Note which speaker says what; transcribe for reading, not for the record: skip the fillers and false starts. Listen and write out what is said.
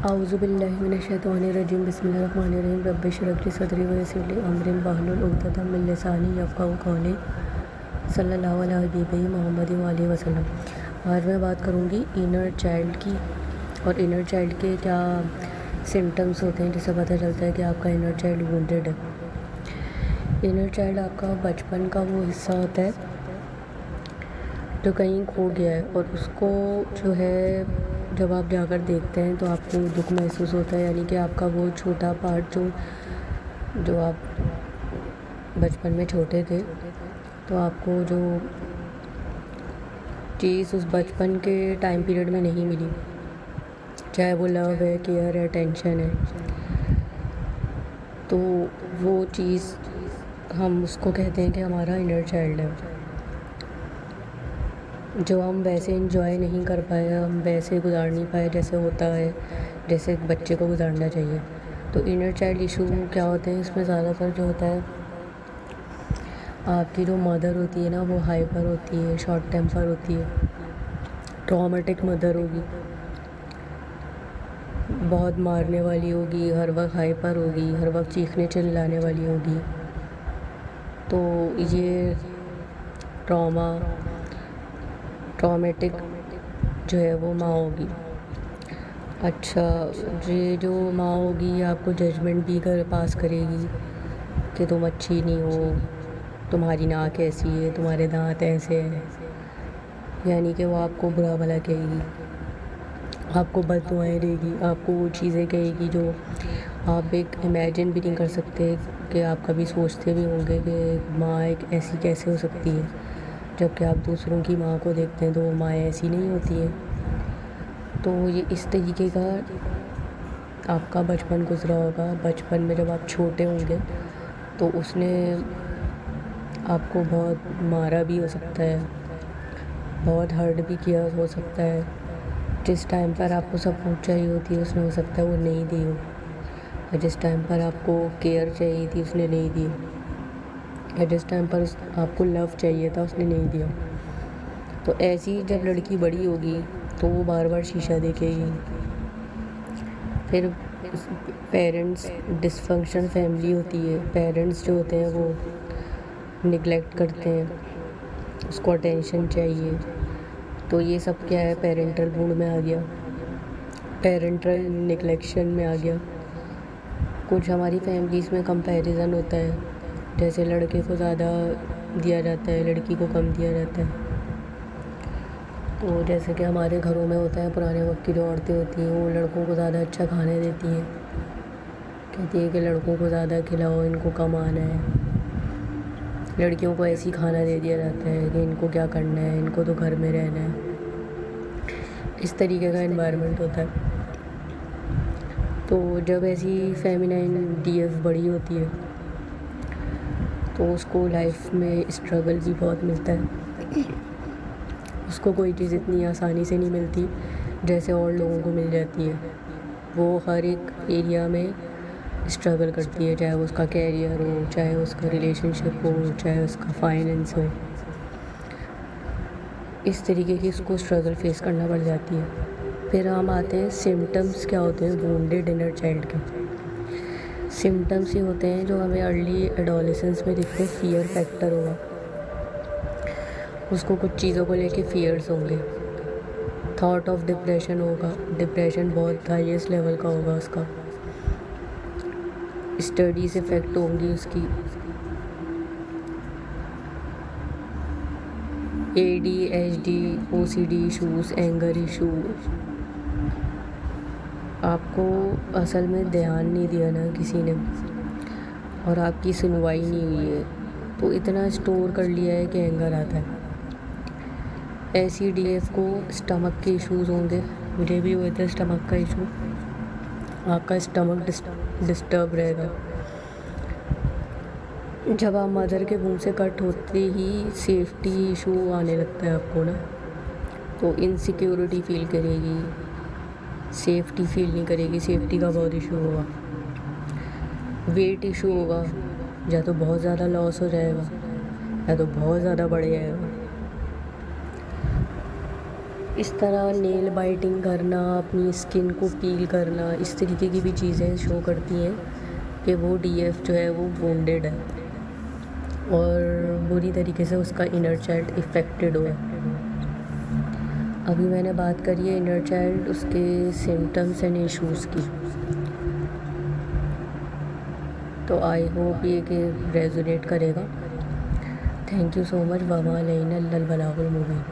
Speaker 1: औज़ुबिल्लाहिमिनश्शैतानिर्रजीम बिस्मिल्लाहिर्रहमानिर्रहीम रब्बिश इश्रह ली सदरी व यस्सिर ली अमरी वहलुल उक़दतम मिन लिसानी यफ़क़हू क़ौली सल्लल्लाहु अला हबीबिही मुहम्मद व आलिहि वसल्लम। आज मैं बात करूँगी इनर चाइल्ड की, और इनर चाइल्ड के क्या सिम्टम्स होते हैं जिससे पता चलता है कि आपका इनर चाइल्ड वुंडेड है। इनर चाइल्ड आपका बचपन का वो हिस्सा होता है जो कहीं खो गया है, और उसको जो है जब आप जाकर देखते हैं तो आपको दुख महसूस होता है। यानी कि आपका वो छोटा पार्ट जो आप बचपन में छोटे थे, तो आपको जो चीज़ उस बचपन के टाइम पीरियड में नहीं मिली, चाहे वो लव है, केयर है, टेंशन है, तो वो चीज़ हम उसको कहते हैं कि हमारा इनर चाइल्ड है। जो हम वैसे इंजॉय नहीं कर पाए, हम वैसे गुजार नहीं पाए जैसे होता है, जैसे एक बच्चे को गुजारना चाहिए। तो इनर चाइल्ड इशू क्या होते हैं, इसमें ज़्यादातर जो होता है, आपकी जो मदर होती है ना, वो हाइपर होती है, शॉर्ट टेम्पर होती है, ट्रॉमेटिक मदर होगी, बहुत मारने वाली होगी, हर वक्त हाइपर होगी, हर वक्त चीखने चिल्लाने वाली होगी। तो ये ट्रॉमेटिक जो है वो माँ होगी। अच्छा, ये जो माँ होगी आपको जजमेंट भी पास करेगी कि तुम अच्छी नहीं हो, तुम्हारी नाक ऐसी है, तुम्हारे दांत ऐसे हैं, यानी कि वो आपको बुरा भला कहेगी, आपको बददुआएं देगी, आपको वो चीज़ें कहेगी जो आप एक इमेजिन भी नहीं कर सकते कि आप कभी सोचते भी होंगे कि माँ एक ऐसी कैसे हो सकती है। जबकि आप दूसरों की माँ को देखते हैं तो वो माँ ऐसी नहीं होती है। तो ये इस तरीके का आपका बचपन गुजरा होगा। बचपन में जब आप छोटे होंगे तो उसने आपको बहुत मारा भी हो सकता है, बहुत हर्ट भी किया हो सकता है। जिस टाइम पर आपको सपोर्ट चाहिए होती है उसने हो सकता है वो नहीं दी हो, और जिस टाइम पर आपको केयर चाहिए थी उसने नहीं दी, या जिस टाइम पर आपको लव चाहिए था उसने नहीं दिया। तो ऐसी जब लड़की बड़ी होगी तो वो बार बार शीशा देखेगी। फिर पेरेंट्स, डिसफंक्शन फैमिली होती है, पेरेंट्स जो होते हैं वो निगलेक्ट करते हैं, उसको अटेंशन चाहिए। तो ये सब क्या है, पेरेंटल मूड में आ गया, पेरेंटल निगलेक्शन में आ गया। कुछ हमारी फैमिलीज़ में कंपैरिजन होता है, जैसे लड़के को ज़्यादा दिया जाता है, लड़की को कम दिया जाता है। तो जैसे कि हमारे घरों में होता है, पुराने वक्त की जो औरतें होती हैं वो लड़कों को ज़्यादा अच्छा खाने देती हैं, कहती है कि लड़कों को ज़्यादा खिलाओ, इनको कम आना है। लड़कियों को ऐसी खाना दे दिया जाता है कि इनको क्या करना है, इनको तो घर में रहना है। इस तरीके का एनवायरनमेंट होता है। तो जब ऐसी फेमिनाइन डीएफ बड़ी होती है तो उसको लाइफ में स्ट्रगल भी बहुत मिलता है। उसको कोई चीज़ इतनी आसानी से नहीं मिलती जैसे और लोगों को मिल जाती है। वो हर एक एरिया में स्ट्रगल करती है, चाहे उसका कैरियर हो, चाहे उसका रिलेशनशिप हो, चाहे उसका फाइनेंस हो। इस तरीके की उसको स्ट्रगल फेस करना पड़ जाती है। फिर हम आते हैं सिम्टम्स क्या होते हैं वुंडेड इनर चाइल्ड के। सिम्टम्स ये होते हैं जो हमें अर्ली एडोलेसेंस में दिखते हैं। फियर फैक्टर होगा, उसको कुछ चीज़ों को लेके फियर्स होंगे। थॉट ऑफ डिप्रेशन होगा, डिप्रेशन बहुत हाईएस्ट लेवल का होगा उसका। स्टडीज इफ़ेक्ट होंगी उसकी। ADHD, OCD issues, anger issue. आपको असल में ध्यान नहीं दिया ना किसी ने, और आपकी सुनवाई नहीं हुई है, तो इतना स्टोर कर लिया है कि एंगर आता है। DF को स्टमक के इश्यूज़ होंगे। मुझे भी हुए थे स्टमक का इशू। आपका स्टमक डिस्टर्ब रहेगा। जब आप मदर के मुंह से कट होते ही सेफ्टी इशू आने लगता है आपको ना, तो इनसिक्योरिटी फील करेगी, सेफ्टी फील नहीं करेगी, सेफ्टी का बहुत इशू होगा। वेट इशू होगा, या तो बहुत ज़्यादा लॉस हो जाएगा या तो बहुत ज़्यादा बढ़ जाएगा। इस तरह नेल बाइटिंग करना, अपनी स्किन को पील करना, इस तरीके की भी चीज़ें शो करती हैं कि वो डीएफ जो है वो वोंडेड है और बुरी तरीके से उसका इनर चाइल्ड इफ़ेक्टेड हुआ है। अभी मैंने बात करी है इनर चाइल्ड, उसके सिम्टम्स एंड इश्यूज़ की। तो आई होप ये कि रेजोनेट करेगा। Thank you so much. Verma Alaina इल्लल बलागुल Mubeen.